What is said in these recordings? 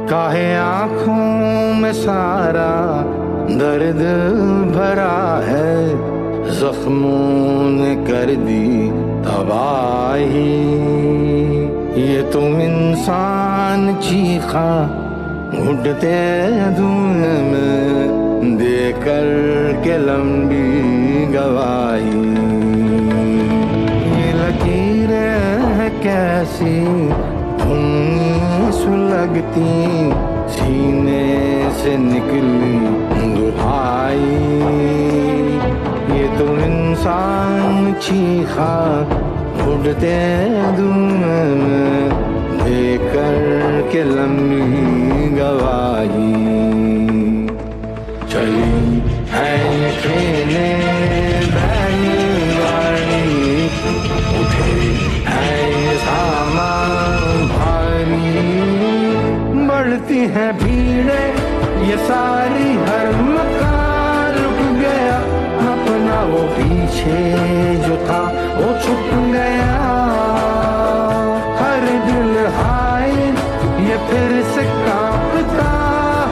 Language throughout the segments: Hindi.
काहे आंखों में सारा दर्द भरा है, जख्मों ने कर दी तबाही। ये तुम इंसान चीखा घुटते धुएं में देकर के लंबी गवाही। ये लकीरें हैं कैसी सुलगती, सीने से निकली दुहाई। ये तो इंसान चीखा उड़ते धुएं में देकर के लंबी गवाही। चली है खेले बैलगाड़ी, उठे है सामान भारी। बढ़ती है भीड़ें ये सारी, हर मकान रुक गया, अपना वो पीछे जो था वो छुप गया। हर दिल हाय ये फिर से कांपता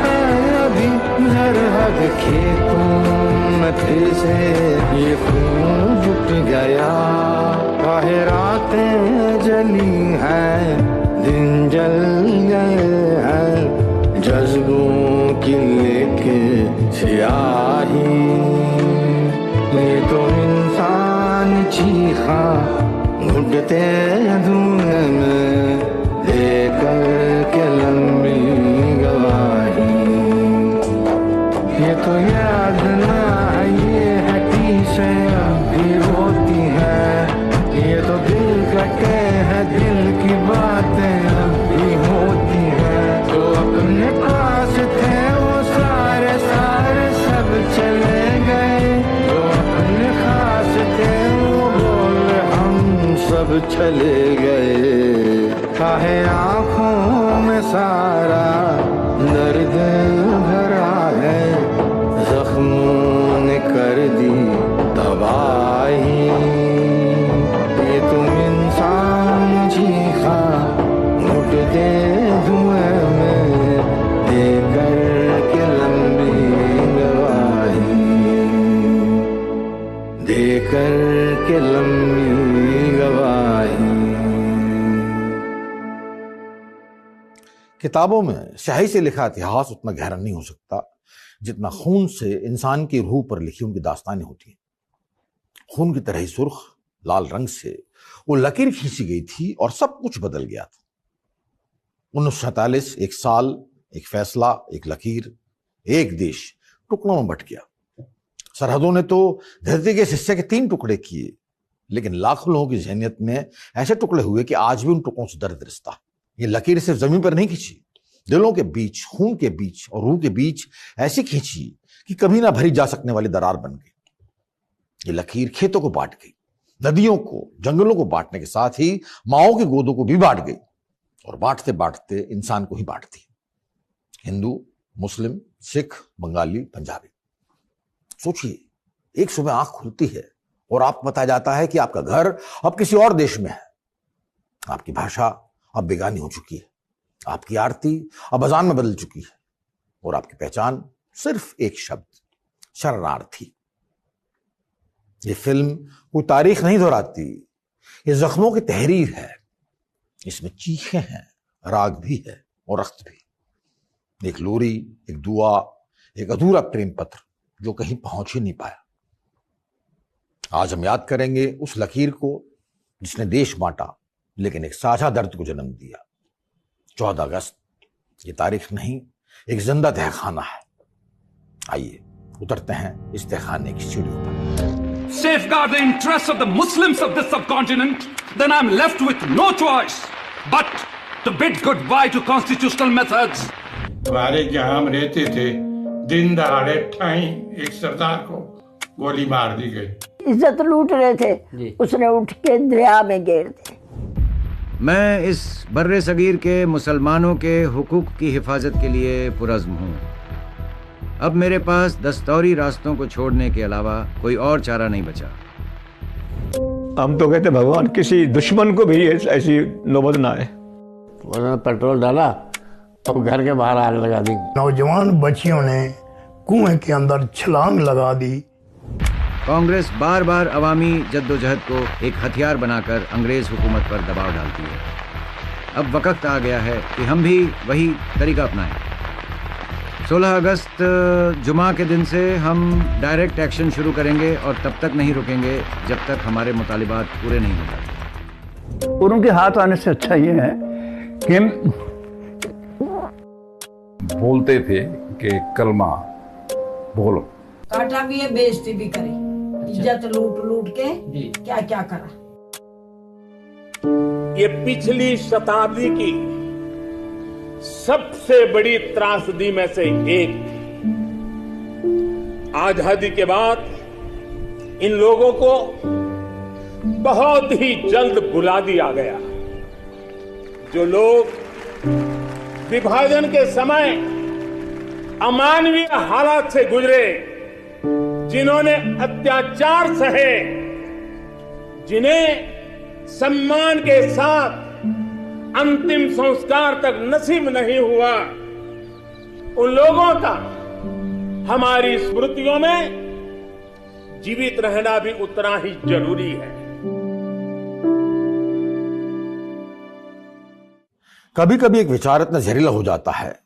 है, अभी सरहद खेतों में फिर से ये खून जुट गया। काहे रातें जली हैं, दिन जल गए हैं, जज्बों की लेके स्याही। ये तो इंसान चीखा घुटते धुएं में देकर के लंबी गवाही। ये तो याद ना ये हटी से भी रोती है, ये तो दिल कटे हैं, दिल की बातें भी होती हैं। जो अपने पास थे वो सारे सारे सब चले गए, जो अपने खास थे वो बोले हम सब चले गए। काहे आंखों में सारा दर्द भरा है, जख्मों ने कर दी तबाही। ये तुम इंसान चीखा घुटते धुएं में देकर के लंबी गवाही, देकर के लंबी गवाही। किताबों में स्याही से लिखा इतिहास उतना गहरा नहीं हो सकता जितना खून से इंसान की रूह पर लिखी उनकी दास्तानें होती हैं। खून की तरह ही सुर्ख लाल रंग से वो लकीर खींची गई थी और सब कुछ बदल गया था। 1947 एक साल, एक फैसला, एक लकीर, एक देश टुकड़ों में बट गया। सरहदों ने तो धरती के इस हिस्से के 3 टुकड़े किए, लेकिन लाखों लोगों की ज़हनियत में ऐसे टुकड़े हुए कि आज भी उन टुकड़ों से दर्द रिश्ता है। ये लकीर सिर्फ जमीन पर नहीं खींची, दिलों के बीच, खून के बीच और रूह के बीच ऐसी खींची कि कभी ना भरी जा सकने वाली दरार बन गई। ये लकीर खेतों को बांट गई, नदियों को, जंगलों को बांटने के साथ ही माओं की गोदों को भी बांट गई, और बांटते बांटते इंसान को ही बांटती। हिंदू, मुस्लिम, सिख, बंगाली, पंजाबी। सोचिए, एक सुबह आंख खुलती है और आपको बताया जाता है कि आपका घर अब किसी और देश में है, आपकी भाषा अब बेगानी हो चुकी है, आपकी आरती अब अजान में बदल चुकी है, और आपकी पहचान सिर्फ एक शब्द, शरणार्थी। ये फिल्म कोई तारीख नहीं दोहराती, ये जख्मों की तहरीर है। इसमें चीखें हैं, राग भी है और रख्त भी। एक लोरी, एक दुआ, एक अधूरा प्रेम पत्र जो कहीं पहुंच ही नहीं पाया। आज हम याद करेंगे उस लकीर को जिसने देश बांटा, लेकिन एक साझा दर्द को जन्म दिया। 14 अगस्त, ये तारीख नहीं, एक जिंदा तहखाना है। आइए उतरते हैं इस तहखाने की सीढ़ियों पर। Safeguard the interests of the Muslims of this subcontinent, then I'm left with no choice but to bid goodbye to constitutional methods. हमारे जहां हम रहते थे, दिन दहाड़े ठाई एक सरदार को गोली मार दी गई। इज्जत लूट रहे थे, उसने उठ के दरिया में गिर दी। मैं इस बर्रे सगीर के मुसलमानों के हुकूक की हिफाजत के लिए पुरज़्म हूँ। अब मेरे पास दस्तौरी रास्तों को छोड़ने के अलावा कोई और चारा नहीं बचा। हम तो कहते भगवान किसी दुश्मन को भी ऐसी नौबत ना आए। उन्होंने पेट्रोल डाला तो घर के बाहर आग लगा दी। नौजवान बच्चियों ने कुएं के अंदर छलांग लगा दी। कांग्रेस बार बार अवामी जद्दोजहद को एक हथियार बनाकर अंग्रेज हुकूमत पर दबाव डालती है। अब वक्त आ गया है कि हम भी वही तरीका अपनाएं। 16 अगस्त जुमा के दिन से हम डायरेक्ट एक्शन शुरू करेंगे और तब तक नहीं रुकेंगे जब तक हमारे मुतालिबात पूरे नहीं हो जाते। और उनके हाथ आने से अच्छा ये है कि बोलते थे कि कलमा बोलो। काटा भी है, बेइज्जती भी करी, इज्जत लूट लूट के क्या क्या करा। ये पिछली शताब्दी की सबसे बड़ी त्रासदी में से एक। आजादी के बाद इन लोगों को बहुत ही जल्द भुला दिया गया। जो लोग विभाजन के समय अमानवीय हालात से गुजरे, जिन्होंने अत्याचार सहे, जिन्हें सम्मान के साथ अंतिम संस्कार तक नसीब नहीं हुआ, उन लोगों का हमारी स्मृतियों में जीवित रहना भी उतना ही जरूरी है। कभी कभी एक विचार इतना जहरीला हो जाता है